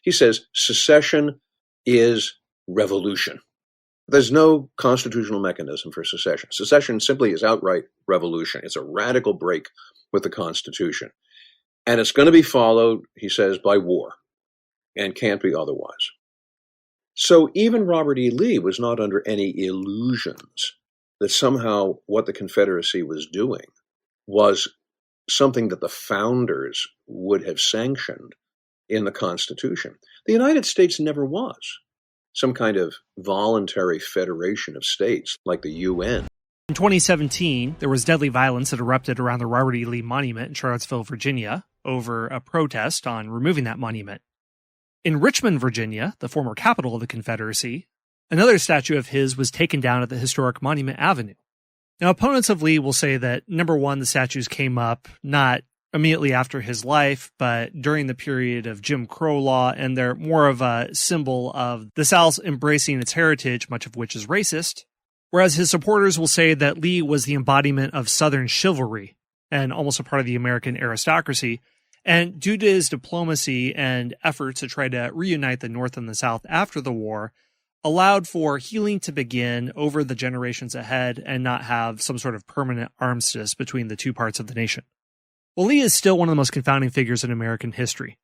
He says secession is revolution. There's no constitutional mechanism for secession. Secession simply is outright revolution. It's a radical break with the Constitution. And it's going to be followed, he says, by war, and can't be otherwise. So even Robert E. Lee was not under any illusions that somehow what the Confederacy was doing was something that the founders would have sanctioned in the Constitution. The United States never was some kind of voluntary federation of states like the UN. In 2017, there was deadly violence that erupted around the Robert E. Lee Monument in Charlottesville, Virginia, over a protest on removing that monument. In Richmond, Virginia, the former capital of the Confederacy, another statue of his was taken down at the historic Monument Avenue. Now, opponents of Lee will say that, number one, the statues came up not immediately after his life, but during the period of Jim Crow law, and they're more of a symbol of the South embracing its heritage, much of which is racist. Whereas his supporters will say that Lee was the embodiment of Southern chivalry and almost a part of the American aristocracy. And due to his diplomacy and efforts to try to reunite the North and the South after the war, allowed for healing to begin over the generations ahead and not have some sort of permanent armistice between the two parts of the nation. Well, Lee is still one of the most confounding figures in American history.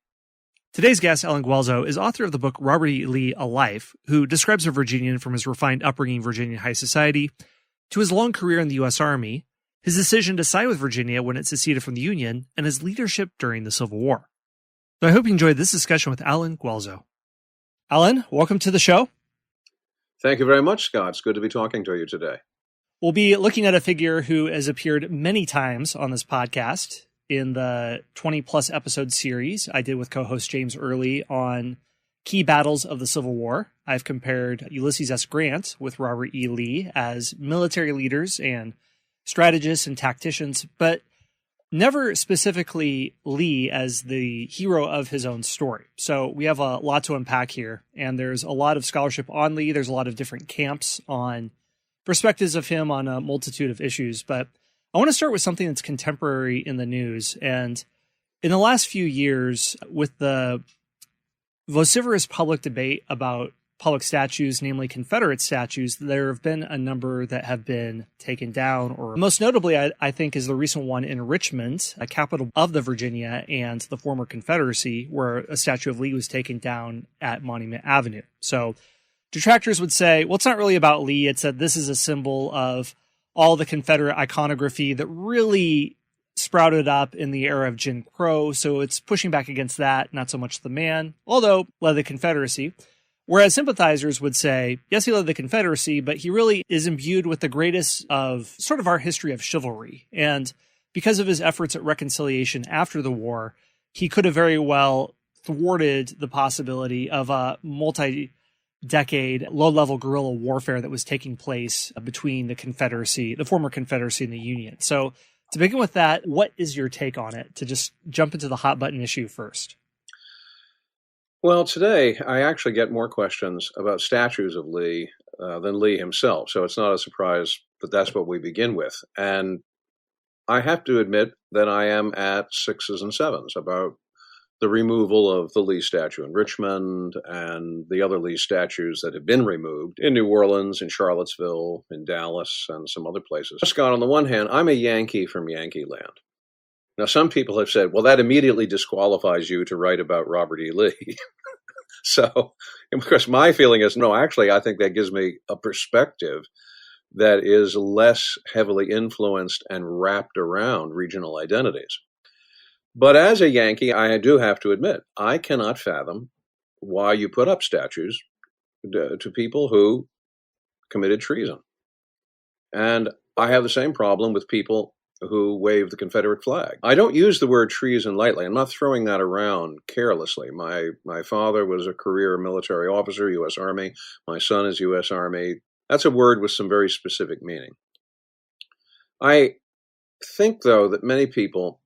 Today's guest, Alan Guelzo, is author of the book Robert E. Lee, A Life, who describes a Virginian from his refined upbringing in Virginian high society to his long career in the U.S. Army, his decision to side with Virginia when it seceded from the Union, and his leadership during the Civil War. So I hope you enjoyed this discussion with Alan Guelzo. Alan, welcome to the show. Thank you very much, Scott. It's good to be talking to you today. We'll be looking at a figure who has appeared many times on this podcast in the 20-plus episode series I did with co-host James Early on key battles of the Civil War. I've compared Ulysses S. Grant with Robert E. Lee as military leaders and strategists and tacticians, but never specifically Lee as the hero of his own story. So we have a lot to unpack here, and there's a lot of scholarship on Lee. There's a lot of different camps on perspectives of him on a multitude of issues, but I want to start with something that's contemporary in the news. And in the last few years, with the vociferous public debate about public statues, namely Confederate statues, there have been a number that have been taken down, or most notably, I think, is the recent one in Richmond, a capital of the Virginia and the former Confederacy, where a statue of Lee was taken down at Monument Avenue. So detractors would say, well, it's not really about Lee. It's that this is a symbol of all the Confederate iconography that really sprouted up in the era of Jim Crow. So it's pushing back against that, not so much the man, although led the Confederacy. Whereas sympathizers would say, yes, he led the Confederacy, but he really is imbued with the greatest of sort of our history of chivalry. And because of his efforts at reconciliation after the war, he could have very well thwarted the possibility of a multi-decade low-level guerrilla warfare that was taking place between the Confederacy, the former Confederacy, and the Union. So to begin with that, what is your take on it? To just jump into the hot button issue first. Well, today I actually get more questions about statues of Lee than Lee himself. So it's not a surprise that that's what we begin with. And I have to admit that I am at sixes and sevens about the removal of the Lee statue in Richmond and the other Lee statues that have been removed in New Orleans, in Charlottesville, in Dallas, and some other places. Scott, on the one hand, I'm a Yankee from Yankee land. Now, some people have said, well, that immediately disqualifies you to write about Robert E. Lee. So, of course, my feeling is, no, actually, I think that gives me a perspective that is less heavily influenced and wrapped around regional identities. But as a Yankee, I do have to admit, I cannot fathom why you put up statues to people who committed treason. And I have the same problem with people who wave the Confederate flag. I don't use the word treason lightly. I'm not throwing that around carelessly. My father was a career military officer, U.S. Army. My son is U.S. Army. That's a word with some very specific meaning. I think, though, that many people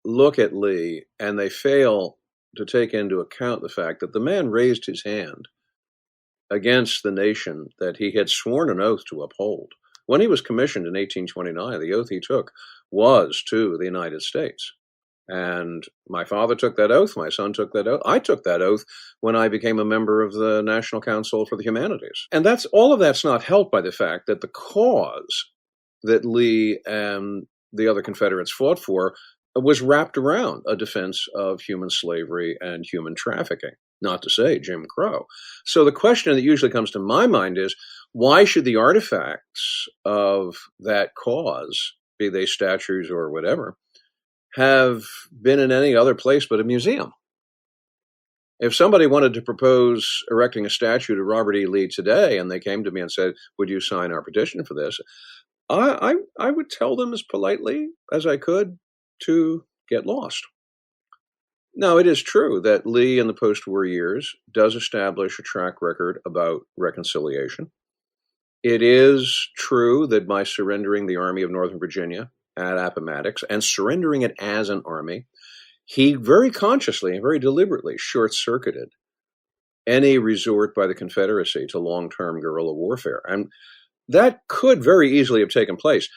look at Lee and they fail to take into account the fact that the man raised his hand against the nation that he had sworn an oath to uphold. When he was commissioned in 1829, the oath he took was to the United States. And my father took that oath. My son took that oath. I took that oath when I became a member of the National Council for the Humanities. And all of that's not helped by the fact that the cause that Lee and the other Confederates fought for was wrapped around a defense of human slavery and human trafficking, not to say Jim Crow. So the question that usually comes to my mind is, why should the artifacts of that cause, be they statues or whatever, have been in any other place but a museum? If somebody wanted to propose erecting a statue to Robert E. Lee today, and they came to me and said, would you sign our petition for this? I would tell them as politely as I could to get lost. Now, it is true that Lee in the post-war years does establish a track record about reconciliation. It is true that by surrendering the Army of Northern Virginia at Appomattox and surrendering it as an army, he very consciously and very deliberately short-circuited any resort by the Confederacy to long-term guerrilla warfare. And that could very easily have taken place.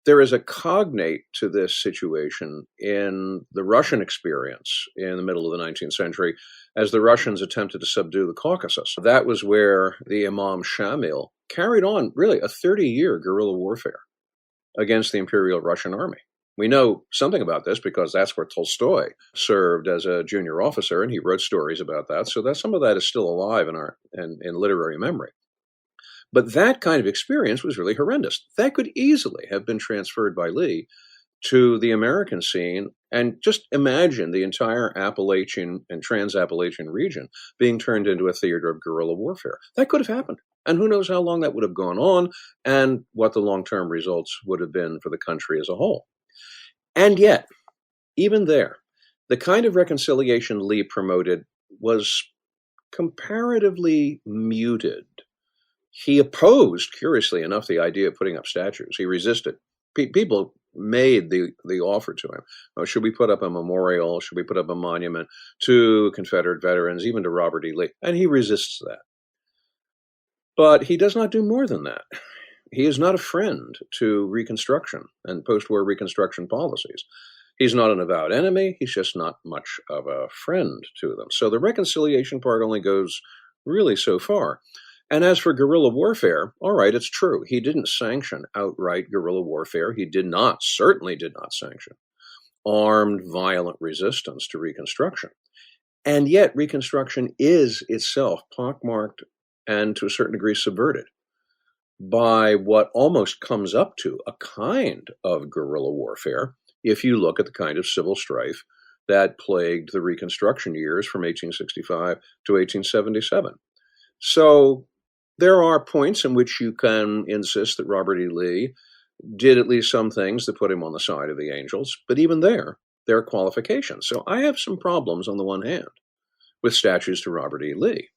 There is a cognate to this situation in the Russian experience in the middle of the 19th century as the Russians attempted to subdue the Caucasus. That was where the Imam Shamil carried on really a 30-year guerrilla warfare against the Imperial Russian Army. We know something about this because that's where Tolstoy served as a junior officer, and he wrote stories about that. So that some of that is still alive in literary memory. But that kind of experience was really horrendous. That could easily have been transferred by Lee to the American scene. And just imagine the entire Appalachian and Trans-Appalachian region being turned into a theater of guerrilla warfare. That could have happened. And who knows how long that would have gone on and what the long-term results would have been for the country as a whole. And yet, even there, the kind of reconciliation Lee promoted was comparatively muted. He opposed, curiously enough, the idea of putting up statues. He resisted. People made the offer to him. Oh, should we put up a memorial? Should we put up a monument to Confederate veterans, even to Robert E. Lee? And he resists that. But he does not do more than that. He is not a friend to Reconstruction and post-war Reconstruction policies. He's not an avowed enemy. He's just not much of a friend to them. So the reconciliation part only goes really so far. And as for guerrilla warfare, all right, it's true. He didn't sanction outright guerrilla warfare. He certainly did not sanction armed, violent resistance to Reconstruction. And yet Reconstruction is itself pockmarked and to a certain degree subverted by what almost comes up to a kind of guerrilla warfare if you look at the kind of civil strife that plagued the Reconstruction years from 1865 to 1877. So there are points in which you can insist that Robert E. Lee did at least some things that put him on the side of the angels, but even there are qualifications. So I have some problems on the one hand with statues to Robert E. Lee.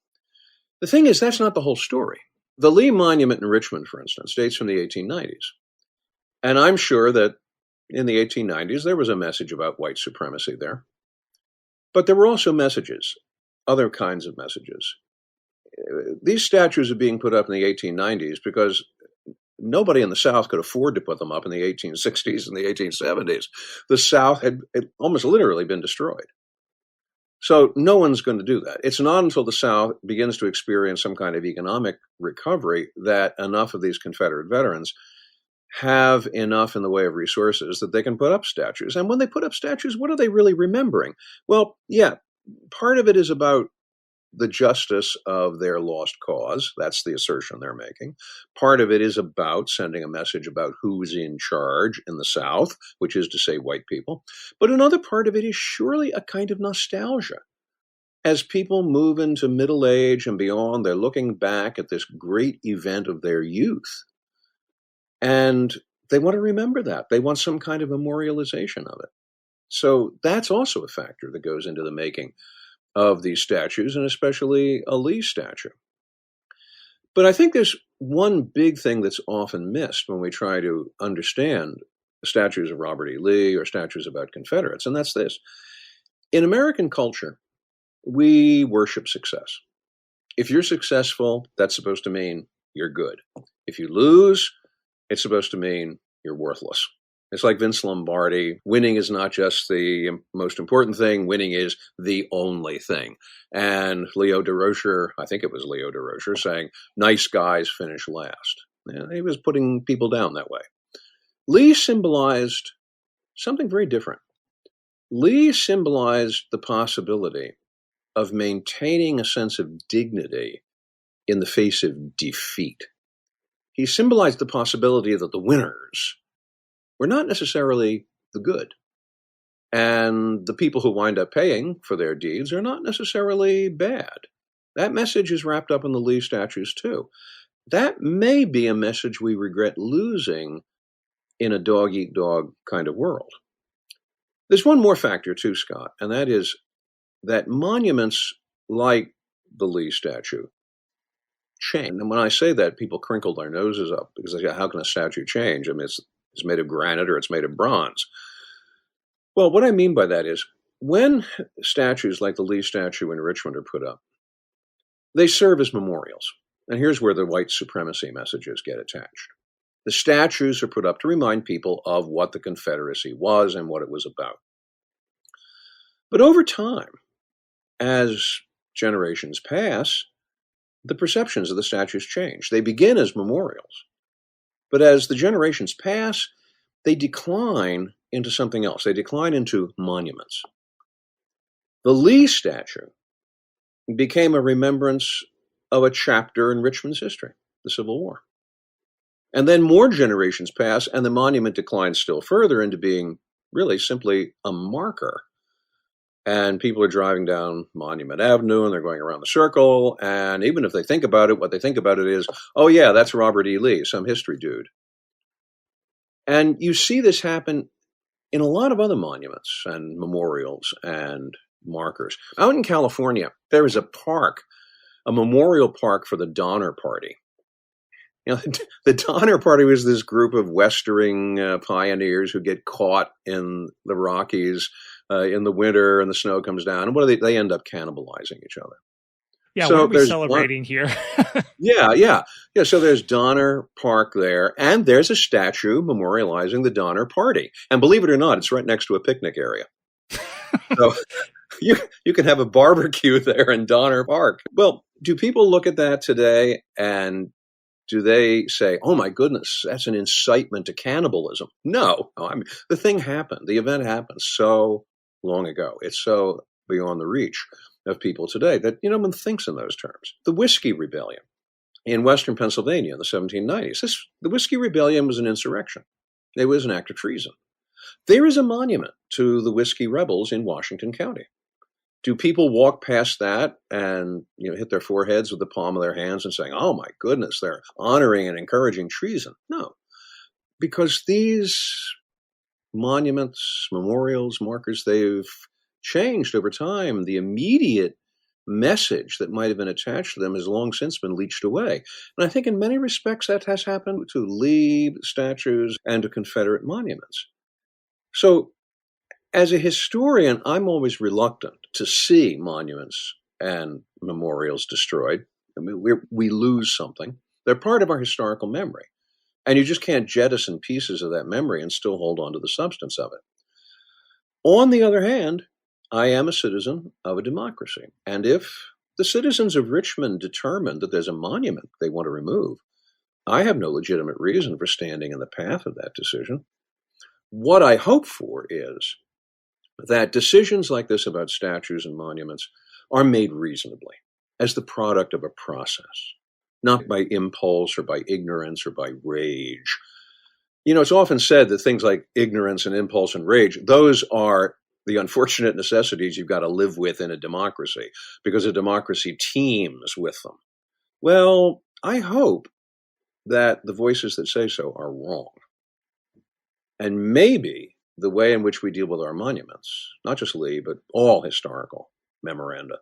The thing is, that's not the whole story. The Lee Monument in Richmond, for instance, dates from the 1890s. And I'm sure that in the 1890s, there was a message about white supremacy there. But there were also messages, other kinds of messages. These statues are being put up in the 1890s because nobody in the South could afford to put them up in the 1860s and the 1870s. The South had almost literally been destroyed. So no one's going to do that. It's not until the South begins to experience some kind of economic recovery that enough of these Confederate veterans have enough in the way of resources that they can put up statues. And when they put up statues, what are they really remembering? Well, yeah, part of it is about the justice of their lost cause. That's the assertion they're making. Part of it is about sending a message about who's in charge in the South, which is to say white people. But another part of it is surely a kind of nostalgia. As people move into middle age and beyond, they're looking back at this great event of their youth. And they want to remember that. They want some kind of memorialization of it. So that's also a factor that goes into the making of these statues, and especially a Lee statue. But I think there's one big thing that's often missed when we try to understand statues of Robert E. Lee or statues about Confederates, and that's this. In American culture, we worship success. If you're successful, that's supposed to mean you're good. If you lose, it's supposed to mean you're worthless. It's like Vince Lombardi. Winning is not just the most important thing. Winning is the only thing. And Leo DeRocher, I think it was Leo DeRocher, saying, nice guys finish last. And he was putting people down that way. Lee symbolized something very different. Lee symbolized the possibility of maintaining a sense of dignity in the face of defeat. He symbolized the possibility that the winners were not necessarily the good. And the people who wind up paying for their deeds are not necessarily bad. That message is wrapped up in the Lee statues too. That may be a message we regret losing in a dog-eat-dog kind of world. There's one more factor too, Scott, and that is that monuments like the Lee statue change. And when I say that, people crinkle their noses up because they say, how can a statue change? I mean, it's made of granite or it's made of bronze. Well, what I mean by that is when statues like the Lee statue in Richmond are put up, they serve as memorials. And here's where the white supremacy messages get attached. The statues are put up to remind people of what the Confederacy was and what it was about. But over time, as generations pass, the perceptions of the statues change. They begin as memorials. But as the generations pass, they decline into something else. They decline into monuments. The Lee statue became a remembrance of a chapter in Richmond's history, the Civil War. And then more generations pass, and the monument declines still further into being really simply a marker. And people are driving down Monument Avenue, and they're going around the circle, and even if they think about it, what they think about it is, oh yeah, that's Robert E. Lee, some history dude. And you see this happen in a lot of other monuments and memorials and markers. Out in California, there is a park, a memorial park for the Donner Party. You know, the Donner Party was this group of westering pioneers who get caught in the Rockies in the winter and the snow comes down. And what do they end up cannibalizing each other. Yeah, so what are we celebrating here? Yeah. So there's Donner Park there, and there's a statue memorializing the Donner Party. And believe it or not, it's right next to a picnic area. So you can have a barbecue there in Donner Park. Well, do people look at that today and do they say, oh my goodness, that's an incitement to cannibalism? No. I mean, the thing happened. The event happened so long ago. It's so beyond the reach of people today that, one thinks in those terms. The Whiskey Rebellion in Western Pennsylvania in the 1790s. The Whiskey Rebellion was an insurrection. It was an act of treason. There is a monument to the Whiskey Rebels in Washington County. Do people walk past that and hit their foreheads with the palm of their hands and saying, oh my goodness, they're honoring and encouraging treason? No, because these monuments, memorials, markers, they've changed over time. The immediate message that might have been attached to them has long since been leached away. And I think in many respects that has happened to Lee statues and to Confederate monuments. So as a historian, I'm always reluctant to see monuments and memorials destroyed. I mean, we lose something. They're part of our historical memory. And you just can't jettison pieces of that memory and still hold on to the substance of it. On the other hand, I am a citizen of a democracy. And if the citizens of Richmond determine that there's a monument they want to remove, I have no legitimate reason for standing in the path of that decision. What I hope for is that decisions like this about statues and monuments are made reasonably as the product of a process, not by impulse or by ignorance or by rage. It's often said that things like ignorance and impulse and rage, those are the unfortunate necessities you've got to live with in a democracy because a democracy teems with them. Well, I hope that the voices that say so are wrong. And maybe the way in which we deal with our monuments, not just Lee, but all historical memoranda,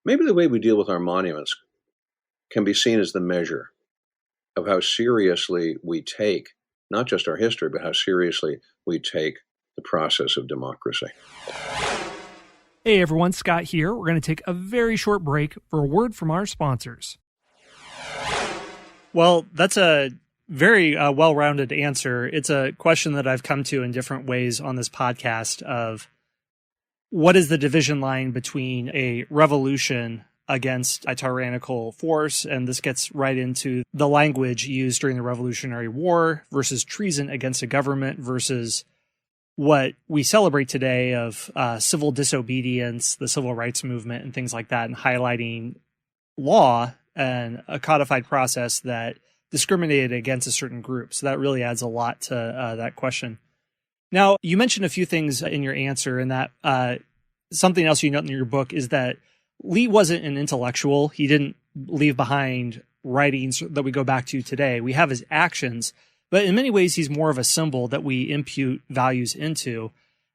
maybe the way we deal with our monuments can be seen as the measure of how seriously we take not just our history, but how seriously we take the process of democracy. Hey everyone, Scott here. We're going to take a very short break for a word from our sponsors. Well, that's a very well-rounded answer. It's a question that I've come to in different ways on this podcast of what is the division line between a revolution against a tyrannical force, and this gets right into the language used during the Revolutionary War, versus treason against a government, versus what we celebrate today of civil disobedience, the civil rights movement, and things like that, and highlighting law and a codified process that discriminated against a certain group. So that really adds a lot to that question. Now, you mentioned a few things in your answer, and that something else you note in your book is that Lee wasn't an intellectual. He didn't leave behind writings that we go back to today. We have his actions, but in many ways, he's more of a symbol that we impute values into.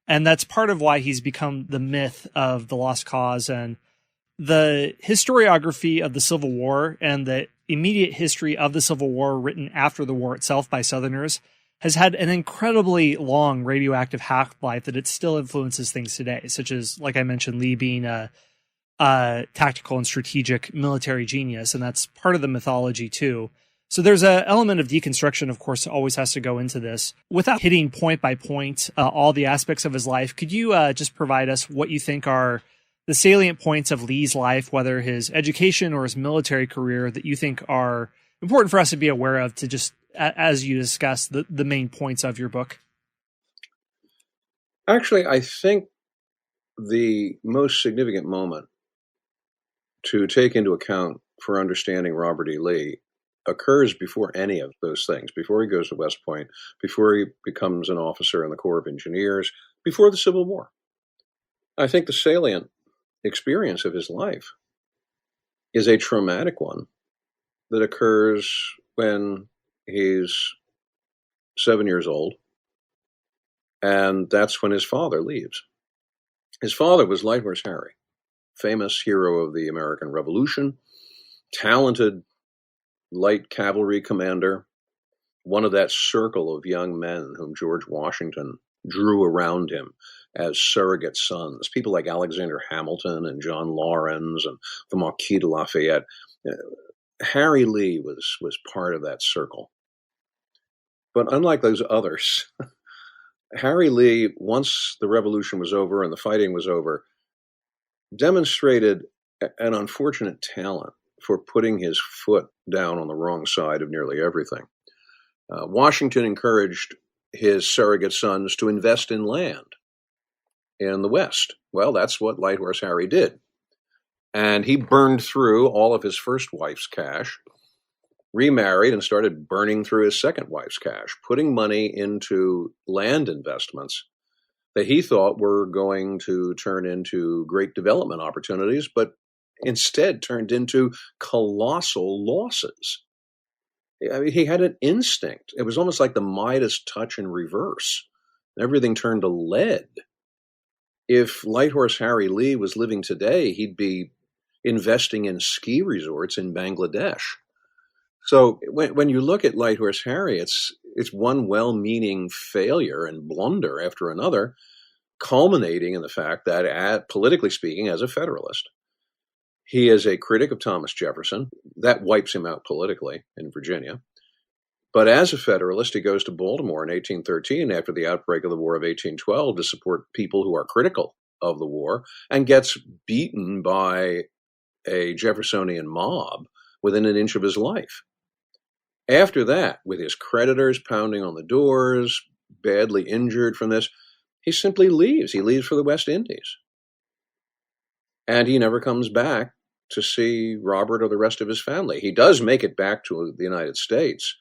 And that's part of why he's become the myth of the lost cause. And the historiography of the Civil War and the immediate history of the Civil War written after the war itself by Southerners has had an incredibly long radioactive half-life that it still influences things today, such as, like I mentioned, Lee being a tactical and strategic military genius, and that's part of the mythology too. So there's an element of deconstruction, of course, always has to go into this. Without hitting point by point all the aspects of his life, could you just provide us what you think are the salient points of Lee's life, whether his education or his military career, that you think are important for us to be aware of, to just, as you discuss, the main points of your book? Actually, I think the most significant moment to take into account for understanding Robert E. Lee occurs before any of those things, before he goes to West Point, before he becomes an officer in the Corps of Engineers, before the Civil War. I think the salient experience of his life is a traumatic one that occurs when he's 7 years old, and that's when his father leaves. His father was Light Horse Harry, famous hero of the American Revolution, talented light cavalry commander, one of that circle of young men whom George Washington drew around him as surrogate sons, people like Alexander Hamilton and John Laurens and the Marquis de Lafayette. Harry Lee was part of that circle. But unlike those others, Harry Lee, once the revolution was over and the fighting was over, demonstrated an unfortunate talent for putting his foot down on the wrong side of nearly everything. Washington encouraged his surrogate sons to invest in land in the West. Well, that's what Light Horse Harry did. And he burned through all of his first wife's cash, remarried, and started burning through his second wife's cash, putting money into land investments that he thought were going to turn into great development opportunities, but instead turned into colossal losses. I mean, he had an instinct. It was almost like the Midas touch in reverse. Everything turned to lead. If Light Horse Harry Lee was living today, he'd be investing in ski resorts in Bangladesh. So when you look at Light Horse Harry, it's one well-meaning failure and blunder after another, culminating in the fact that, politically speaking, as a Federalist, he is a critic of Thomas Jefferson. That wipes him out politically in Virginia. But as a Federalist, he goes to Baltimore in 1813 after the outbreak of the War of 1812 to support people who are critical of the war, and gets beaten by a Jeffersonian mob within an inch of his life. After that, with his creditors pounding on the doors, badly injured from this, he simply leaves. He leaves for the West Indies. And he never comes back to see Robert or the rest of his family. He does make it back to the United States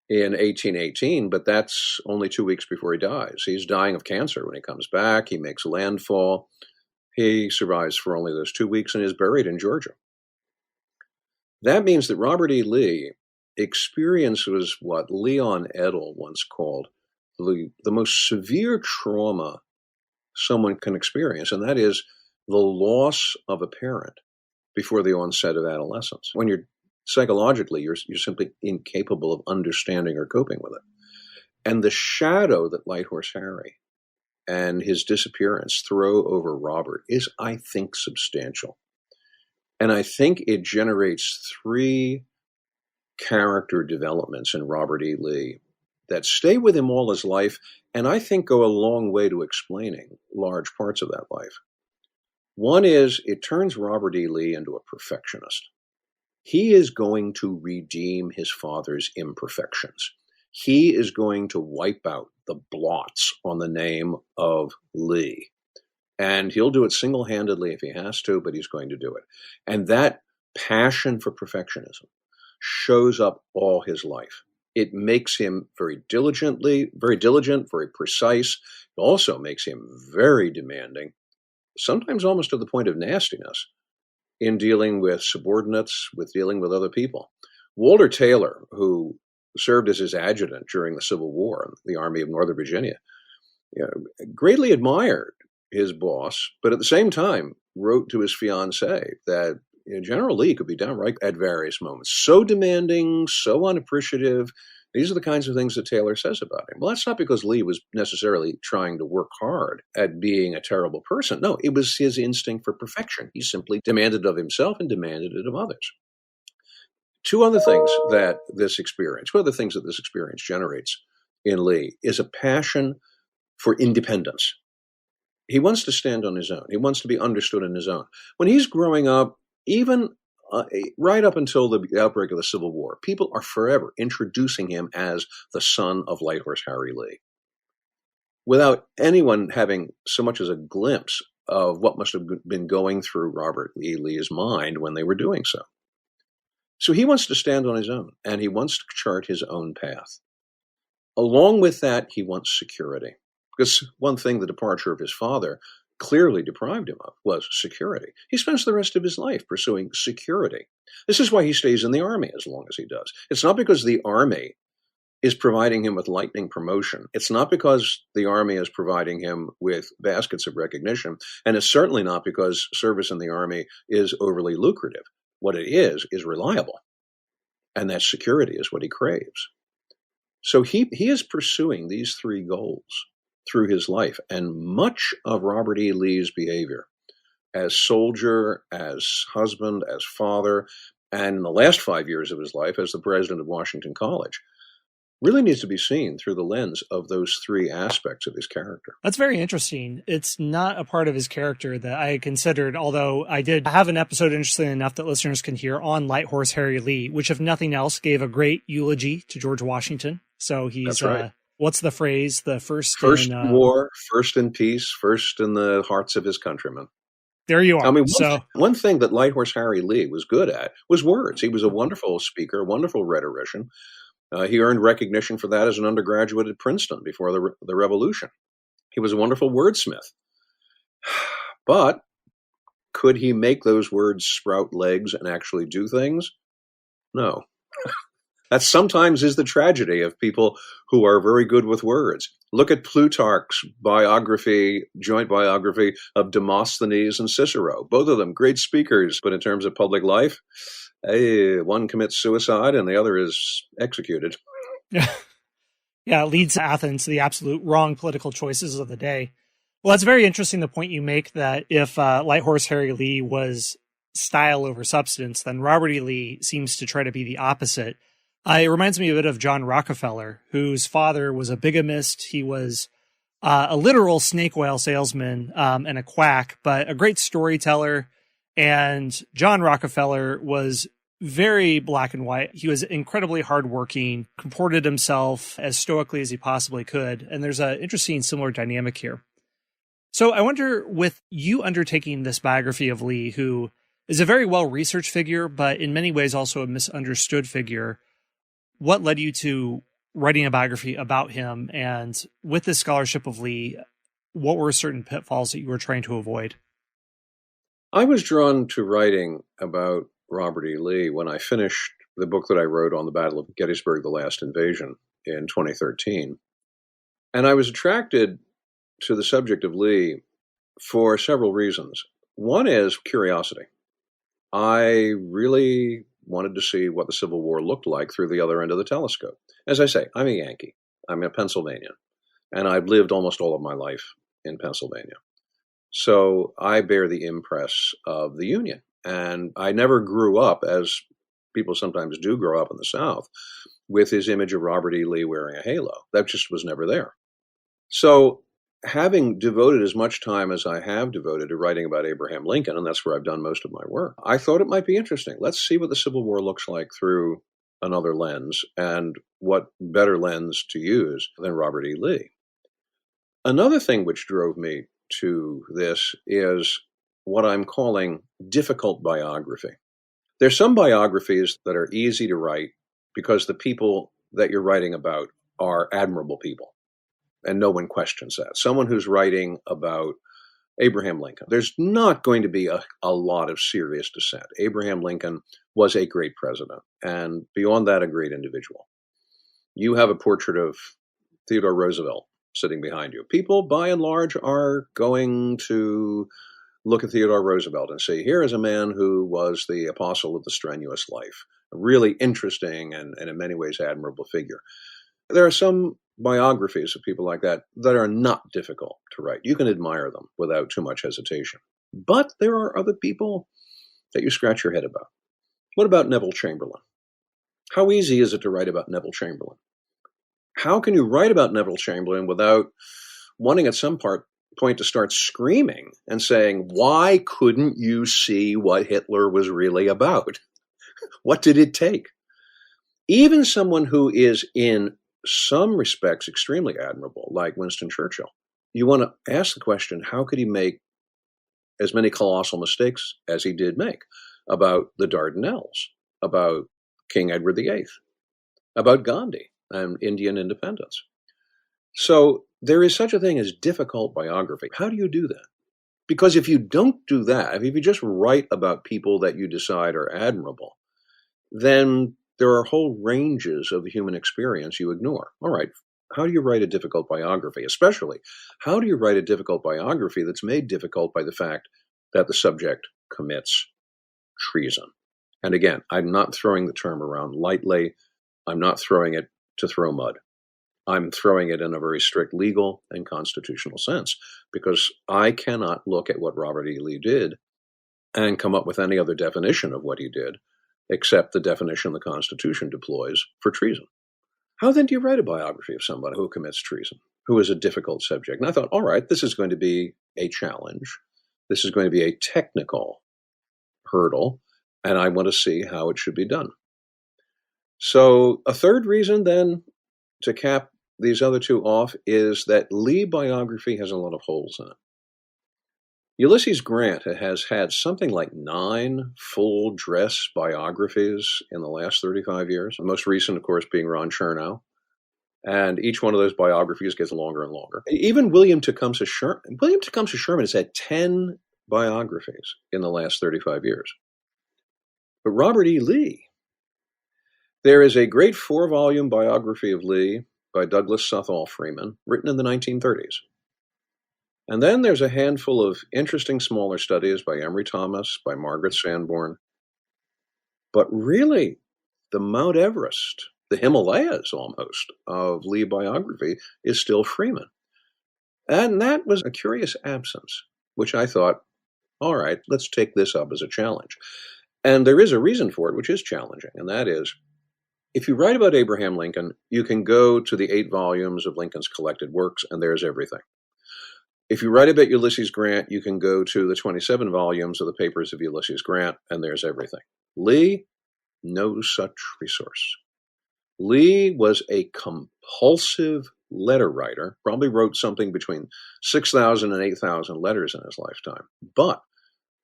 in 1818, but that's only 2 weeks before he dies. He's dying of cancer when he comes back. He makes landfall. He survives for only those 2 weeks and is buried in Georgia. That means that Robert E. Lee experiences what Leon Edel once called the most severe trauma someone can experience, and that is the loss of a parent before the onset of adolescence. When you're psychologically, you're simply incapable of understanding or coping with it. And the shadow that Light Horse Harry and his disappearance throw over Robert is, I think, substantial. And I think it generates three character developments in Robert E. Lee that stay with him all his life, and I think go a long way to explaining large parts of that life. One is it turns Robert E. Lee into a perfectionist. He is going to redeem his father's imperfections. He is going to wipe out the blots on the name of Lee. And he'll do it single-handedly if he has to, but he's going to do it. And that passion for perfectionism shows up all his life. It makes him very diligent, very precise. It also makes him very demanding, sometimes almost to the point of nastiness, in dealing with subordinates, with dealing with other people. Walter Taylor, who served as his adjutant during the Civil War in the Army of Northern Virginia, greatly admired his boss, but at the same time wrote to his fiancée that General Lee could be downright at various moments so demanding, so unappreciative. These are the kinds of things that Taylor says about him. Well, that's not because Lee was necessarily trying to work hard at being a terrible person. No, it was his instinct for perfection. He simply demanded of himself and demanded it of others. Two other things that this experience generates in Lee is a passion for independence. He wants to stand on his own. He wants to be understood on his own. When he's growing up, even right up until the outbreak of the Civil War, people are forever introducing him as the son of Light Horse Harry Lee, without anyone having so much as a glimpse of what must have been going through Robert E. Lee's mind when they were doing so. So he wants to stand on his own, and he wants to chart his own path. Along with that, he wants security. Because one thing the departure of his father clearly deprived him of was security. He spends the rest of his life pursuing security. This is why he stays in the Army as long as he does. It's not because the Army is providing him with lightning promotion. It's not because the Army is providing him with baskets of recognition. And it's certainly not because service in the Army is overly lucrative. What it is reliable. And that security is what he craves. So he is pursuing these three goals through his life. And much of Robert E. Lee's behavior as soldier, as husband, as father, and in the last 5 years of his life as the president of Washington College really needs to be seen through the lens of those three aspects of his character. That's very interesting. It's not a part of his character that I had considered, although I did have an episode, interestingly enough, that listeners can hear on Light Horse Harry Lee, which, if nothing else, gave a great eulogy to George Washington. So he's, that's right. What's the phrase? The first in war, first in peace, first in the hearts of his countrymen. There you are. I mean, one thing that Light Horse Harry Lee was good at was words. He was a wonderful speaker, a wonderful rhetorician. He earned recognition for that as an undergraduate at Princeton before the Revolution. He was a wonderful wordsmith. But could he make those words sprout legs and actually do things? No. That sometimes is the tragedy of people who are very good with words. Look at Plutarch's joint biography of Demosthenes and Cicero. Both of them great speakers, but in terms of public life, one commits suicide and the other is executed. Yeah, it leads Athens to the absolute wrong political choices of the day. Well, it's very interesting, the point you make that if Light Horse Harry Lee was style over substance, then Robert E. Lee seems to try to be the opposite. It reminds me a bit of John Rockefeller, whose father was a bigamist. He was a literal snake oil salesman and a quack, but a great storyteller. And John Rockefeller was very black and white. He was incredibly hardworking, comported himself as stoically as he possibly could. And there's an interesting similar dynamic here. So I wonder, with you undertaking this biography of Lee, who is a very well-researched figure, but in many ways also a misunderstood figure, what led you to writing a biography about him? And with this scholarship of Lee, what were certain pitfalls that you were trying to avoid? I was drawn to writing about Robert E. Lee when I finished the book that I wrote on the Battle of Gettysburg, The Last Invasion in 2013. And I was attracted to the subject of Lee for several reasons. One is curiosity. I really wanted to see what the Civil War looked like through the other end of the telescope. As I say, I'm a Yankee. I'm a Pennsylvanian. And I've lived almost all of my life in Pennsylvania. So I bear the impress of the Union. And I never grew up as people sometimes do grow up in the South with his image of Robert E. Lee wearing a halo. That just was never there. So, having devoted as much time as I have devoted to writing about Abraham Lincoln, and that's where I've done most of my work, I thought it might be interesting. Let's see what the Civil War looks like through another lens, and what better lens to use than Robert E. Lee. Another thing which drove me to this is what I'm calling difficult biography. There's some biographies that are easy to write because the people that you're writing about are admirable people, and no one questions that. Someone who's writing about Abraham Lincoln, there's not going to be a lot of serious dissent. Abraham Lincoln was a great president, and beyond that, a great individual. You have a portrait of Theodore Roosevelt sitting behind you. People, by and large, are going to look at Theodore Roosevelt and say, here is a man who was the apostle of the strenuous life, a really interesting and in many ways admirable figure. There are some biographies of people like that that are not difficult to write. You can admire them without too much hesitation. But there are other people that you scratch your head about. What about Neville Chamberlain? How easy is it to write about Neville Chamberlain? How can you write about Neville Chamberlain without wanting at some point to start screaming and saying, why couldn't you see what Hitler was really about? What did it take? Even someone who is in some respects extremely admirable, like Winston Churchill, you want to ask the question, how could he make as many colossal mistakes as he did make about the Dardanelles, about King Edward VIII, about Gandhi and Indian independence? So there is such a thing as difficult biography. How do you do that? Because if you don't do that, if you just write about people that you decide are admirable, then there are whole ranges of the human experience you ignore. All right, how do you write a difficult biography? Especially, how do you write a difficult biography that's made difficult by the fact that the subject commits treason? And again, I'm not throwing the term around lightly. I'm not throwing it to throw mud. I'm throwing it in a very strict legal and constitutional sense, because I cannot look at what Robert E. Lee did and come up with any other definition of what he did except the definition the Constitution deploys for treason. How then do you write a biography of somebody who commits treason, who is a difficult subject? And I thought, all right, this is going to be a challenge. This is going to be a technical hurdle, and I want to see how it should be done. So a third reason then to cap these other two off is that Lee biography has a lot of holes in it. Ulysses Grant has had something like 9 full-dress biographies in the last 35 years. The most recent, of course, being Ron Chernow. And each one of those biographies gets longer and longer. Even William Tecumseh Sherman has had 10 biographies in the last 35 years. But Robert E. Lee, there is a great 4-volume biography of Lee by Douglas Southall Freeman, written in the 1930s. And then there's a handful of interesting smaller studies by Emery Thomas, by Margaret Sanborn. But really, the Mount Everest, the Himalayas almost, of Lee biography is still Freeman. And that was a curious absence, which I thought, all right, let's take this up as a challenge. And there is a reason for it, which is challenging, and that is, if you write about Abraham Lincoln, you can go to the 8 volumes of Lincoln's collected works, and there's everything. If you write about Ulysses Grant, you can go to the 27 volumes of the papers of Ulysses Grant, and there's everything. Lee, no such resource. Lee was a compulsive letter writer, probably wrote something between 6,000 and 8,000 letters in his lifetime. But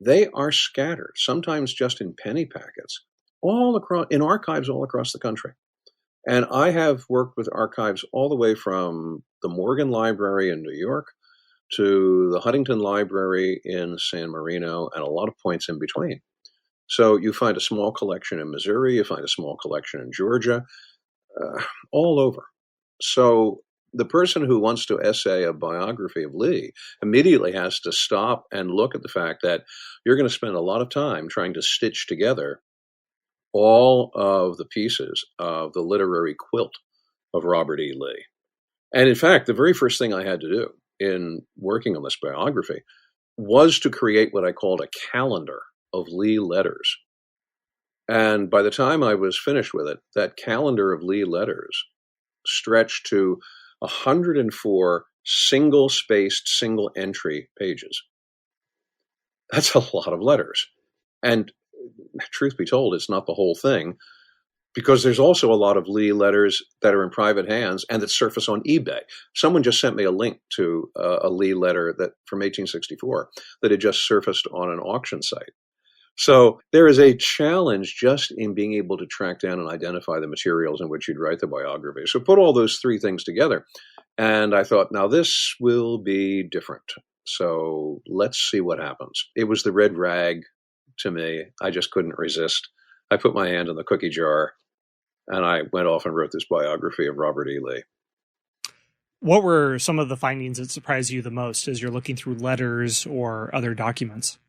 they are scattered, sometimes just in penny packets, all across, in archives all across the country. And I have worked with archives all the way from the Morgan Library in New York to the Huntington Library in San Marino, and a lot of points in between. So you find a small collection in Missouri, you find a small collection in Georgia, all over. So the person who wants to essay a biography of Lee immediately has to stop and look at the fact that you're going to spend a lot of time trying to stitch together all of the pieces of the literary quilt of Robert E. Lee. And in fact, the very first thing I had to do in working on this biography was to create what I called a calendar of Lee letters. And by the time I was finished with it, that calendar of Lee letters stretched to 104 single-spaced, single-entry pages. That's a lot of letters. And truth be told, it's not the whole thing, because there's also a lot of Lee letters that are in private hands and that surface on eBay. Someone just sent me a link to a Lee letter that from 1864 that had just surfaced on an auction site. So there is a challenge just in being able to track down and identify the materials in which you'd write the biography. So put all those three things together, and I thought, now this will be different. So let's see what happens. It was the red rag to me. I just couldn't resist. I put my hand in the cookie jar, and I went off and wrote this biography of Robert E. Lee. What were some of the findings that surprised you the most as you're looking through letters or other documents?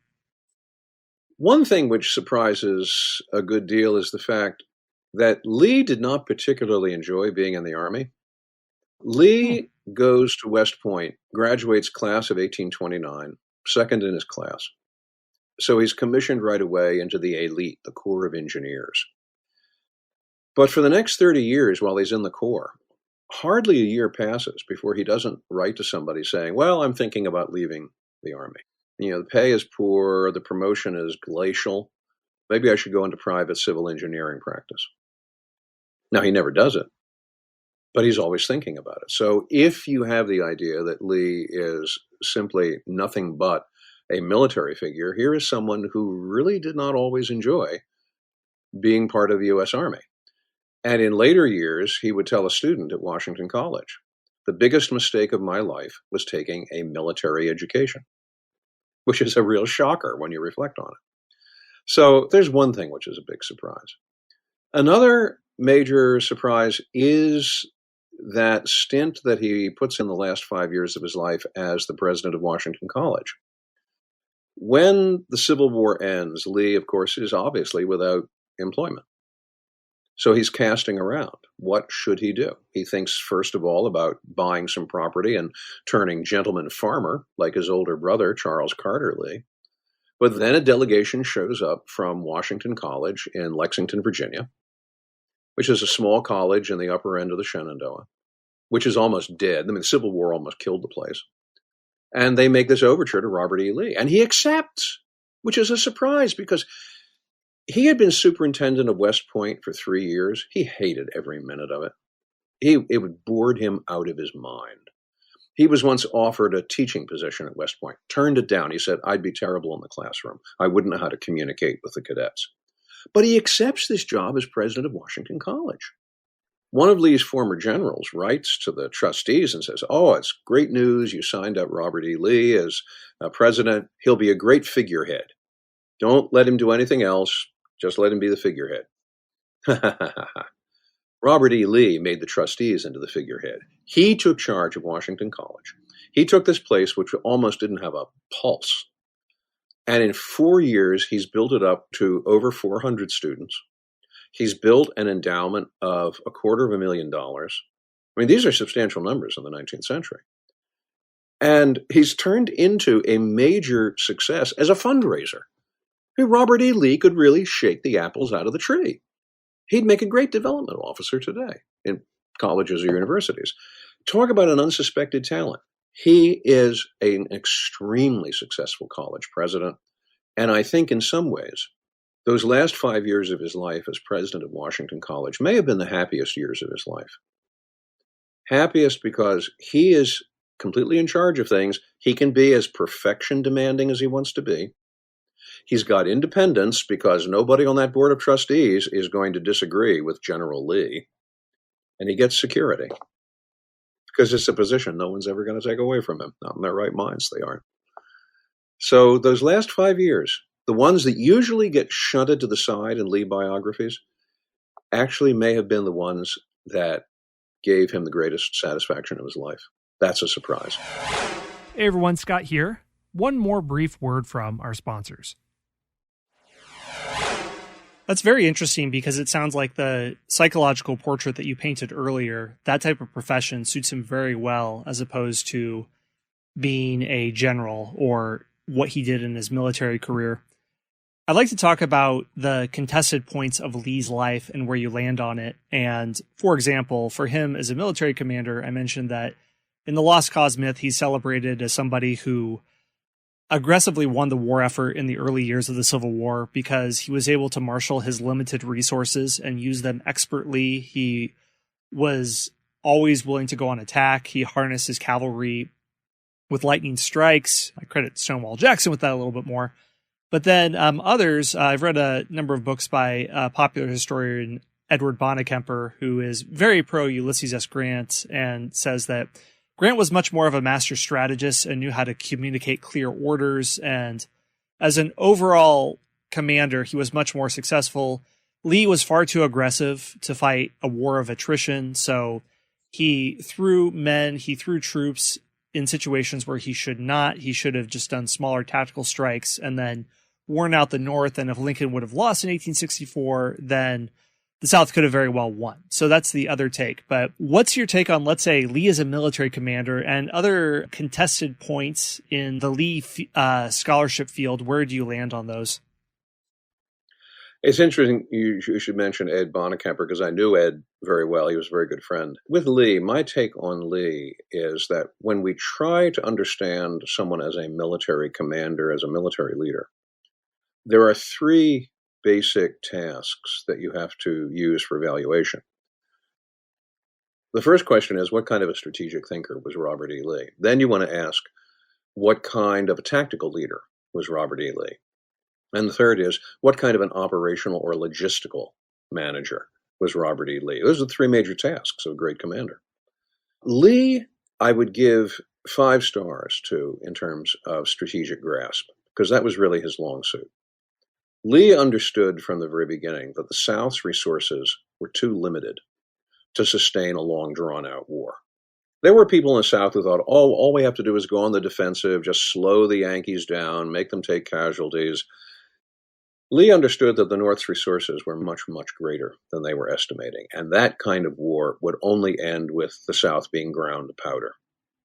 One thing which surprises a good deal is the fact that Lee did not particularly enjoy being in the Army. Lee goes to West Point, graduates class of 1829, second in his class. So he's commissioned right away into the elite, the Corps of Engineers. But for the next 30 years while he's in the Corps, hardly a year passes before he doesn't write to somebody saying, well, I'm thinking about leaving the Army. You know, the pay is poor, the promotion is glacial. Maybe I should go into private civil engineering practice. Now, he never does it, but he's always thinking about it. So if you have the idea that Lee is simply nothing but a military figure, here is someone who really did not always enjoy being part of the U.S. Army. And in later years, he would tell a student at Washington College, the biggest mistake of my life was taking a military education, which is a real shocker when you reflect on it. So there's one thing which is a big surprise. Another major surprise is that stint that he puts in the last 5 years of his life as the president of Washington College. When the Civil War ends, Lee, of course, is obviously without employment. So he's casting around. What should he do? He thinks, first of all, about buying some property and turning gentleman farmer like his older brother, Charles Carter Lee. But then a delegation shows up from Washington College in Lexington, Virginia, which is a small college in the upper end of the Shenandoah, which is almost dead. I mean, the Civil War almost killed the place. And they make this overture to Robert E. Lee. And he accepts, which is a surprise because he had been superintendent of West Point for 3 years. He hated every minute of it. It would bored him out of his mind. He was once offered a teaching position at West Point, turned it down. He said, I'd be terrible in the classroom. I wouldn't know how to communicate with the cadets. But he accepts this job as president of Washington College. One of Lee's former generals writes to the trustees and says, oh, it's great news. You signed up Robert E. Lee as president. He'll be a great figurehead. Don't let him do anything else. Just let him be the figurehead. Robert E. Lee made the trustees into the figurehead. He took charge of Washington College. He took this place which almost didn't have a pulse. And in 4 years, he's built it up to over 400 students. He's built an endowment of $250,000. I mean, these are substantial numbers in the 19th century. And he's turned into a major success as a fundraiser. Robert E. Lee could really shake the apples out of the tree. He'd make a great development officer today in colleges or universities. Talk about an unsuspected talent. He is an extremely successful college president. And I think in some ways, those last 5 years of his life as president of Washington College may have been the happiest years of his life. Happiest because he is completely in charge of things. He can be as perfection demanding as he wants to be. He's got independence because nobody on that board of trustees is going to disagree with General Lee. And he gets security because it's a position no one's ever going to take away from him. Not in their right minds, they aren't. So those last 5 years, the ones that usually get shunted to the side in Lee biographies, actually may have been the ones that gave him the greatest satisfaction of his life. That's a surprise. Hey everyone, Scott here. One more brief word from our sponsors. That's very interesting because it sounds like the psychological portrait that you painted earlier, that type of profession suits him very well as opposed to being a general or what he did in his military career. I'd like to talk about the contested points of Lee's life and where you land on it. And for example, for him as a military commander, I mentioned that in the Lost Cause myth, he's celebrated as somebody who aggressively won the war effort in the early years of the Civil War because he was able to marshal his limited resources and use them expertly. He was always willing to go on attack. He harnessed his cavalry with lightning strikes. I credit Stonewall Jackson with that a little bit more. But then others, I've read a number of books by popular historian Edward Bonekemper, who is very pro Ulysses S. Grant and says that Grant was much more of a master strategist and knew how to communicate clear orders. And as an overall commander, he was much more successful. Lee was far too aggressive to fight a war of attrition. So he threw troops in situations where he should not. He should have just done smaller tactical strikes and then worn out the North. And if Lincoln would have lost in 1864, then the South could have very well won. So that's the other take. But what's your take on, let's say, Lee as a military commander and other contested points in the Lee scholarship field? Where do you land on those? It's interesting you should mention Ed Bonekemper because I knew Ed very well. He was a very good friend. With Lee, my take on Lee is that when we try to understand someone as a military commander, as a military leader, there are three basic tasks that you have to use for evaluation. The first question is, what kind of a strategic thinker was Robert E. Lee? Then you want to ask, what kind of a tactical leader was Robert E. Lee? And the third is, what kind of an operational or logistical manager was Robert E. Lee? Those are the three major tasks of a great commander. Lee, I would give 5 stars to in terms of strategic grasp, because that was really his long suit. Lee understood from the very beginning that the South's resources were too limited to sustain a long, drawn-out war. There were people in the South who thought, all we have to do is go on the defensive, just slow the Yankees down, make them take casualties. Lee understood that the North's resources were much, much greater than they were estimating, and that kind of war would only end with the South being ground to powder.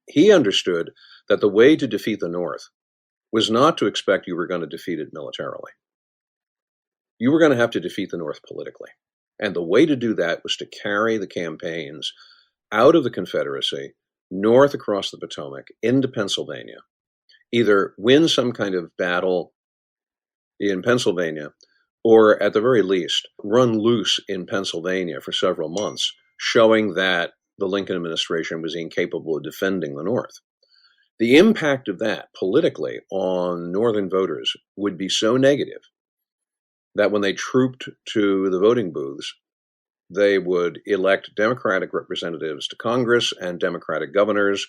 He understood that the way to defeat the North was not to expect you were going to defeat it militarily. You were going to have to defeat the North politically. And the way to do that was to carry the campaigns out of the Confederacy, north across the Potomac, into Pennsylvania, either win some kind of battle in Pennsylvania, or at the very least, run loose in Pennsylvania for several months, showing that the Lincoln administration was incapable of defending the North. The impact of that politically on Northern voters would be so negative that when they trooped to the voting booths, they would elect Democratic representatives to Congress and Democratic governors,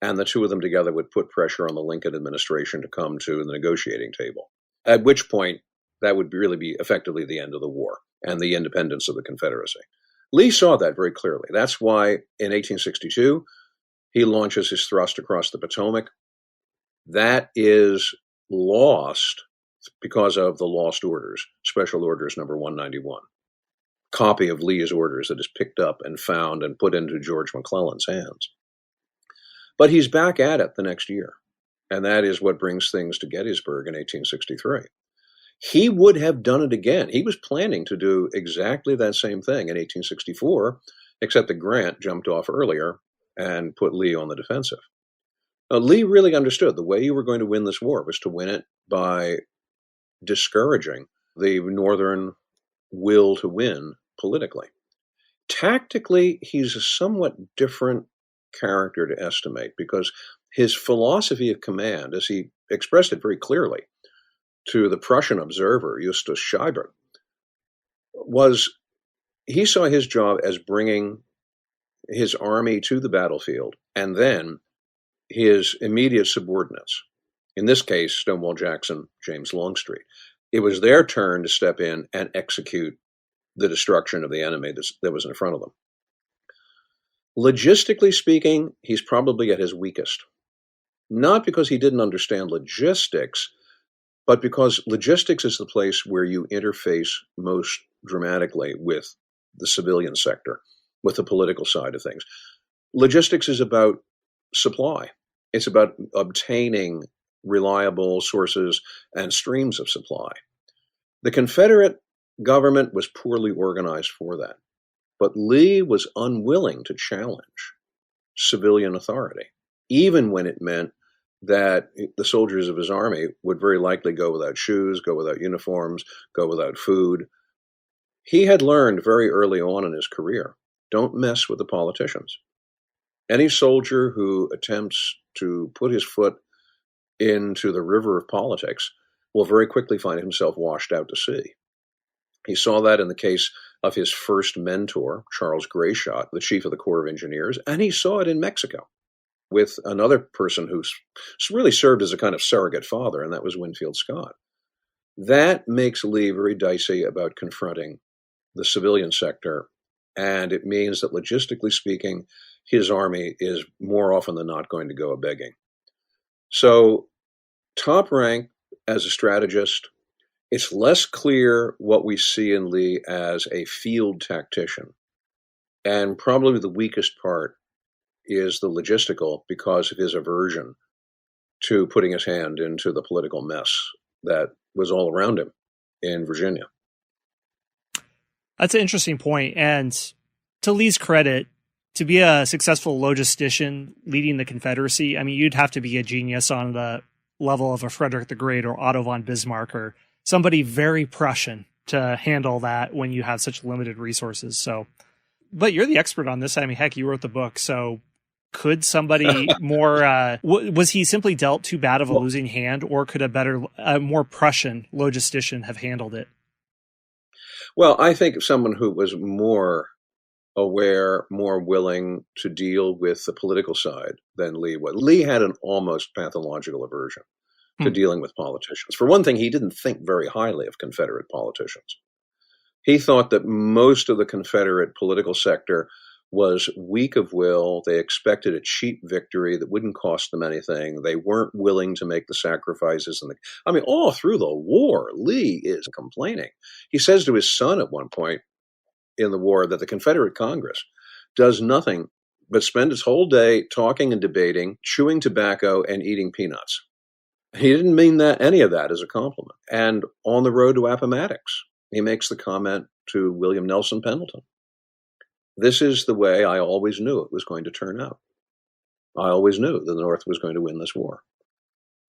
and the two of them together would put pressure on the Lincoln administration to come to the negotiating table, at which point that would really be effectively the end of the war and the independence of the Confederacy. Lee saw that very clearly. That's why in 1862, he launches his thrust across the Potomac. That is lost because of the lost orders, Special Orders number 191. Copy of Lee's orders that is picked up and found and put into George McClellan's hands. But he's back at it the next year, and that is what brings things to Gettysburg in 1863. He would have done it again. He was planning to do exactly that same thing in 1864, except that Grant jumped off earlier and put Lee on the defensive. Now, Lee really understood the way you were going to win this war was to win it by discouraging the Northern will to win politically. Tactically, he's a somewhat different character to estimate because his philosophy of command, as he expressed it very clearly to the Prussian observer, Justus Scheiber, was he saw his job as bringing his army to the battlefield and then his immediate subordinates, in this case, Stonewall Jackson, James Longstreet. It was their turn to step in and execute the destruction of the enemy that was in front of them. Logistically speaking, he's probably at his weakest. Not because he didn't understand logistics, but because logistics is the place where you interface most dramatically with the civilian sector, with the political side of things. Logistics is about supply. It's about obtaining reliable sources and streams of supply. The Confederate government was poorly organized for that, but Lee was unwilling to challenge civilian authority, even when it meant that the soldiers of his army would very likely go without shoes, go without uniforms, go without food. He had learned very early on in his career, don't mess with the politicians. Any soldier who attempts to put his foot into the river of politics will very quickly find himself washed out to sea. He saw that in the case of his first mentor, Charles Grayshot, the chief of the Corps of Engineers, and he saw it in Mexico with another person who's really served as a kind of surrogate father, and that was Winfield Scott. That makes Lee very dicey about confronting the civilian sector, and it means that logistically speaking, his army is more often than not going to go a-begging. So, top rank as a strategist, it's less clear what we see in Lee as a field tactician. And probably the weakest part is the logistical because of his aversion to putting his hand into the political mess that was all around him in Virginia. That's an interesting point. And to Lee's credit, to be a successful logistician leading the Confederacy, I mean, you'd have to be a genius on the level of a Frederick the Great or Otto von Bismarck or somebody very Prussian to handle that when you have such limited resources. So, but you're the expert on this. I mean, heck, you wrote the book. So could somebody more, was he simply dealt too bad of a losing hand, or could a more Prussian logistician have handled it? Well, I think someone who was more aware, more willing to deal with the political side than Lee was. Lee had an almost pathological aversion to dealing with politicians. For one thing, he didn't think very highly of Confederate politicians. He thought that most of the Confederate political sector was weak of will. They expected a cheap victory that wouldn't cost them anything. They weren't willing to make the sacrifices. All through the war, Lee is complaining. He says to his son at one point in the war that the Confederate Congress does nothing but spend its whole day talking and debating, chewing tobacco, and eating peanuts. He didn't mean any of that as a compliment. And on the road to Appomattox, he makes the comment to William Nelson Pendleton, "This is the way I always knew it was going to turn out. I always knew the North was going to win this war."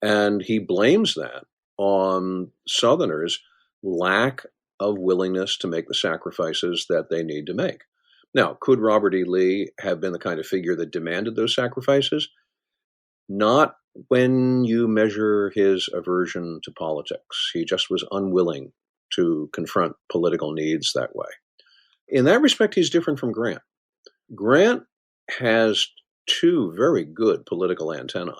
And he blames that on Southerners' lack of willingness to make the sacrifices that they need to make. Now, could Robert E. Lee have been the kind of figure that demanded those sacrifices? Not when you measure his aversion to politics. He just was unwilling to confront political needs that way. In that respect, he's different from Grant. Grant has two very good political antennae,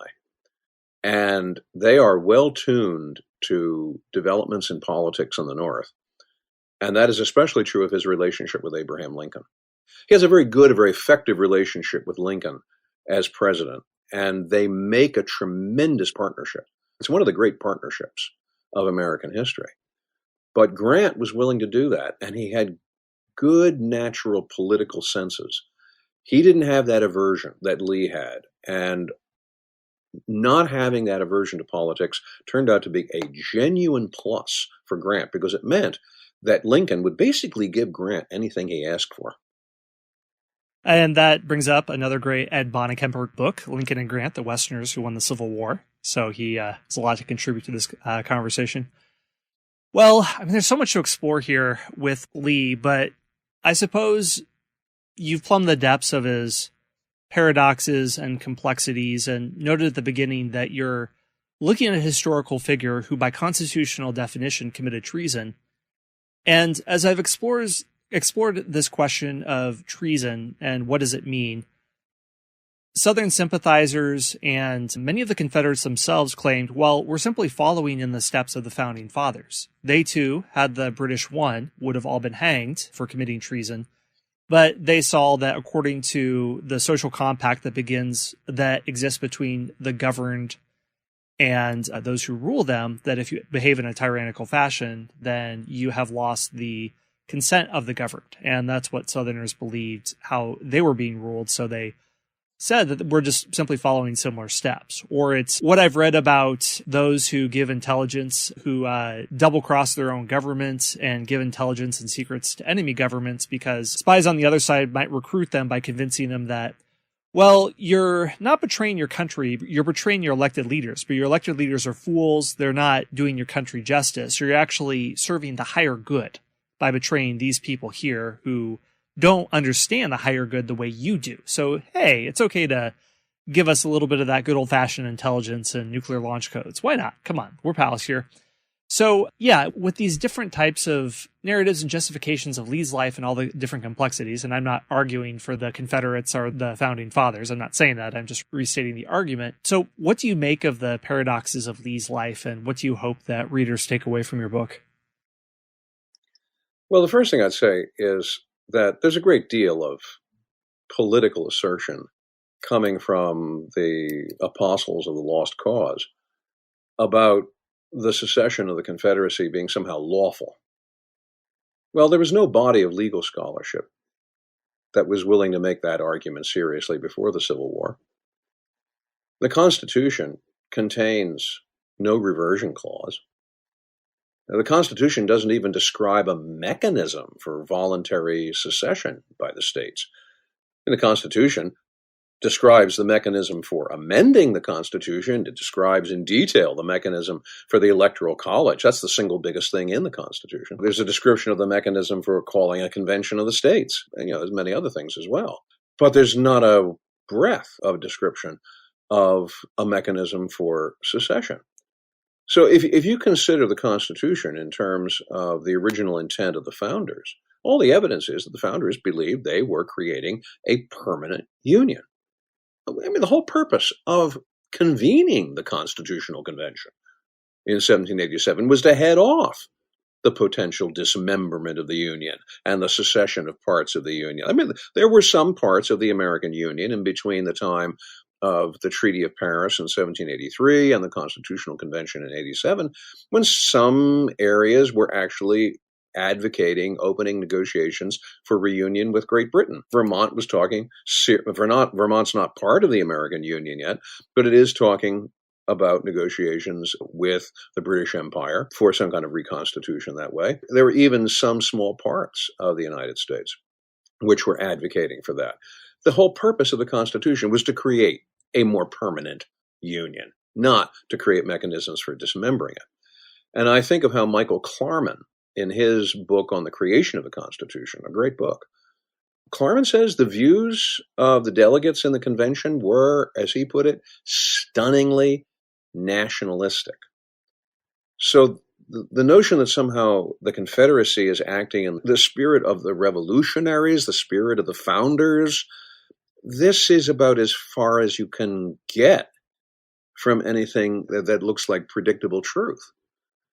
and they are well tuned to developments in politics in the North. And that is especially true of his relationship with Abraham Lincoln. He has a very good, a very effective relationship with Lincoln as president, and they make a tremendous partnership. It's one of the great partnerships of American history. But Grant was willing to do that, and he had good natural political senses. He didn't have that aversion that Lee had, and not having that aversion to politics turned out to be a genuine plus for Grant, because it meant that Lincoln would basically give Grant anything he asked for. And that brings up another great Ed Bonekemper book, Lincoln and Grant, the Westerners Who Won the Civil War. So he has a lot to contribute to this conversation. Well, I mean, there's so much to explore here with Lee, but I suppose you've plumbed the depths of his paradoxes and complexities and noted at the beginning that you're looking at a historical figure who by constitutional definition committed treason. And as I've explored this question of treason and what does it mean, Southern sympathizers and many of the Confederates themselves claimed, well, we're simply following in the steps of the Founding Fathers. They too, had the British won, would have all been hanged for committing treason. But they saw that according to the social compact that exists between the governed and those who rule them, that if you behave in a tyrannical fashion, then you have lost the consent of the governed. And that's what Southerners believed, how they were being ruled. So they said that we're just simply following similar steps. Or it's what I've read about those who give intelligence, who double cross their own governments and give intelligence and secrets to enemy governments, because spies on the other side might recruit them by convincing them that, well, you're not betraying your country, you're betraying your elected leaders, but your elected leaders are fools, they're not doing your country justice, or you're actually serving the higher good by betraying these people here who don't understand the higher good the way you do. So, hey, it's okay to give us a little bit of that good old-fashioned intelligence and nuclear launch codes. Why not? Come on, we're pals here. So, yeah, with these different types of narratives and justifications of Lee's life and all the different complexities, and I'm not arguing for the Confederates or the Founding Fathers, I'm not saying that, I'm just restating the argument. So what do you make of the paradoxes of Lee's life, and what do you hope that readers take away from your book? Well, the first thing I'd say is that there's a great deal of political assertion coming from the apostles of the lost cause about the secession of the Confederacy being somehow lawful. Well, there was no body of legal scholarship that was willing to make that argument seriously before the Civil War. The Constitution contains no reversion clause. The Constitution doesn't even describe a mechanism for voluntary secession by the states. And the Constitution describes the mechanism for amending the Constitution. It describes in detail the mechanism for the Electoral College. That's the single biggest thing in the Constitution. There's a description of the mechanism for calling a convention of the states. And, there's many other things as well. But there's not a breath of description of a mechanism for secession. So if you consider the Constitution in terms of the original intent of the founders, all the evidence is that the founders believed they were creating a permanent union. I mean, the whole purpose of convening the Constitutional Convention in 1787 was to head off the potential dismemberment of the Union and the secession of parts of the Union. I mean, there were some parts of the American Union in between the time of the Treaty of Paris in 1783 and the Constitutional Convention in 87, when some areas were actually advocating opening negotiations for reunion with Great Britain. Vermont was talking, Vermont's not part of the American Union yet, but it is talking about negotiations with the British Empire for some kind of reconstitution that way. There were even some small parts of the United States which were advocating for that. The whole purpose of the Constitution was to create a more permanent union, not to create mechanisms for dismembering it. And I think of how Michael Klarman, in his book on the creation of the Constitution, a great book, Klarman says the views of the delegates in the convention were, as he put it, stunningly nationalistic. So the notion that somehow the Confederacy is acting in the spirit of the revolutionaries, the spirit of the founders, this is about as far as you can get from anything that looks like predictable truth.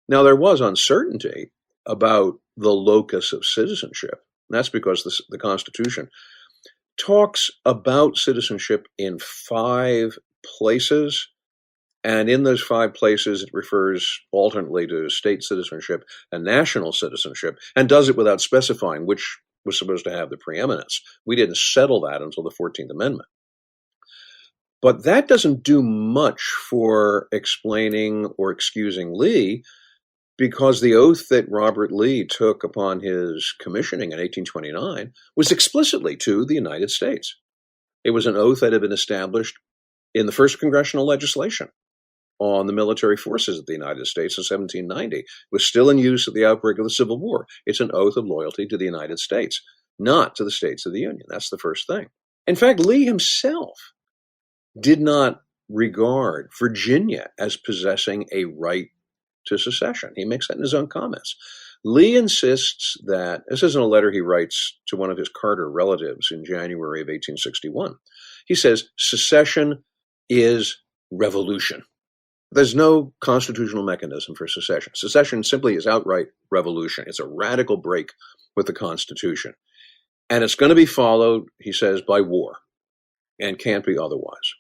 Now, there was uncertainty about the locus of citizenship. That's because the Constitution talks about citizenship in 5 places, and in those 5 places, it refers alternately to state citizenship and national citizenship, and does it without specifying which was supposed to have the preeminence. We didn't settle that until the 14th Amendment. But that doesn't do much for explaining or excusing Lee, because the oath that Robert Lee took upon his commissioning in 1829 was explicitly to the United States. It was an oath that had been established in the first congressional legislation on the military forces of the United States in 1790. It was still in use at the outbreak of the Civil War. It's an oath of loyalty to the United States, not to the states of the Union. That's the first thing. In fact, Lee himself did not regard Virginia as possessing a right to secession. He makes that in his own comments. Lee insists that, this is in a letter he writes to one of his Carter relatives in January of 1861. He says, secession is revolution. There's no constitutional mechanism for secession. Secession simply is outright revolution. It's a radical break with the Constitution. And it's going to be followed, he says, by war, and can't be otherwise.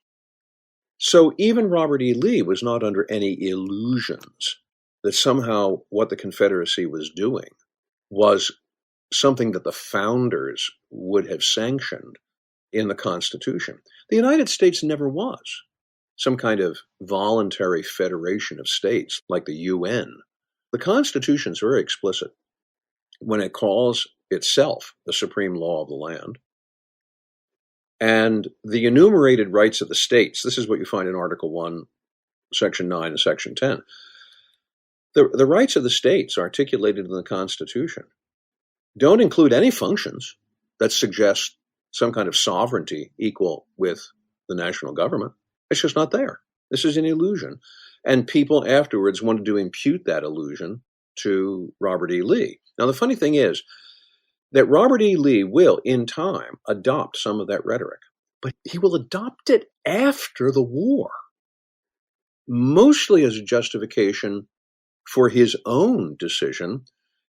So even Robert E. Lee was not under any illusions that somehow what the Confederacy was doing was something that the founders would have sanctioned in the Constitution. The United States never was some kind of voluntary federation of states like the UN. The Constitution is very explicit when it calls itself the supreme law of the land. And the enumerated rights of the states, this is what you find in Article 1, Section 9 and Section 10. The rights of the states articulated in the Constitution don't include any functions that suggest some kind of sovereignty equal with the national government. It's just not there. This is an illusion. And people afterwards wanted to impute that illusion to Robert E. Lee. Now, the funny thing is that Robert E. Lee will, in time, adopt some of that rhetoric, but he will adopt it after the war, mostly as a justification for his own decision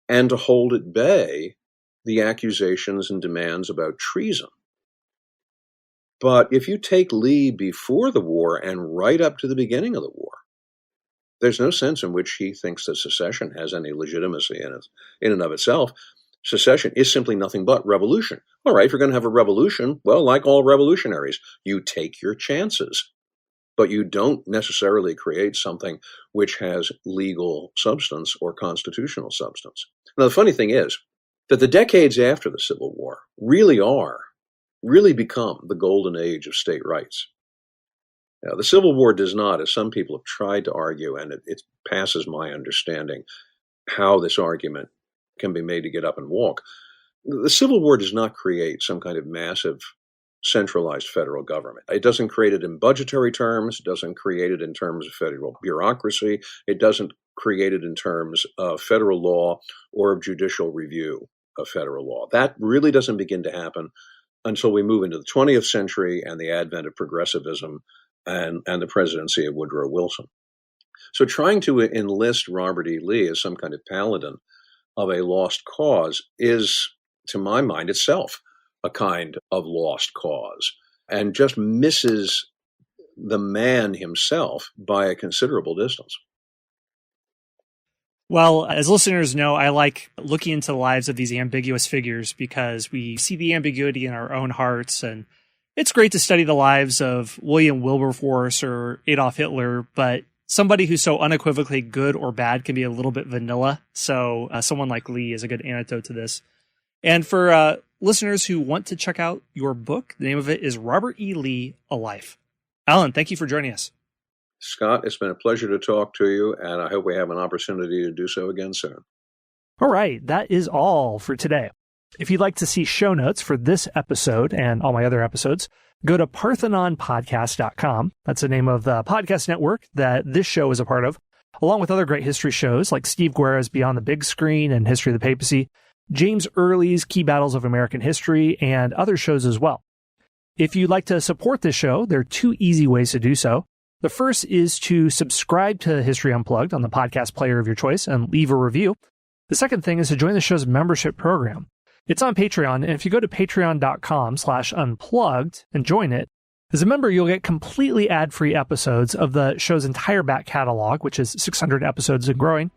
and to hold at bay the accusations and demands about treason. But if you take Lee before the war and right up to the beginning of the war, there's no sense in which he thinks that secession has any legitimacy in and of itself. Secession is simply nothing but revolution. All right, if you're going to have a revolution, well, like all revolutionaries, you take your chances, but you don't necessarily create something which has legal substance or constitutional substance. Now, the funny thing is that the decades after the Civil War really become the golden age of state rights. Now, the Civil War does not, as some people have tried to argue, and it passes my understanding how this argument can be made to get up and walk. The Civil War does not create some kind of massive centralized federal government. It doesn't create it in budgetary terms. It doesn't create it in terms of federal bureaucracy. It doesn't create it in terms of federal law or of judicial review of federal law. That really doesn't begin to happen until we move into the 20th century and the advent of progressivism and the presidency of Woodrow Wilson. So trying to enlist Robert E. Lee as some kind of paladin of a lost cause is, to my mind, itself a kind of lost cause and just misses the man himself by a considerable distance. Well, as listeners know, I like looking into the lives of these ambiguous figures because we see the ambiguity in our own hearts. And it's great to study the lives of William Wilberforce or Adolf Hitler, but somebody who's so unequivocally good or bad can be a little bit vanilla. So someone like Lee is a good antidote to this. And for listeners who want to check out your book, the name of it is Robert E. Lee, A Life. Alan, thank you for joining us. Scott, it's been a pleasure to talk to you, and I hope we have an opportunity to do so again soon. All right, that is all for today. If you'd like to see show notes for this episode and all my other episodes, go to parthenonpodcast.com. That's the name of the podcast network that this show is a part of, along with other great history shows like Steve Guerra's Beyond the Big Screen and History of the Papacy, James Early's Key Battles of American History, and other shows as well. If you'd like to support this show, there are two easy ways to do so. The first is to subscribe to History Unplugged on the podcast player of your choice and leave a review. The second thing is to join the show's membership program. It's on Patreon, and if you go to patreon.com/unplugged and join it, as a member, you'll get completely ad-free episodes of the show's entire back catalog, which is 600 episodes and growing.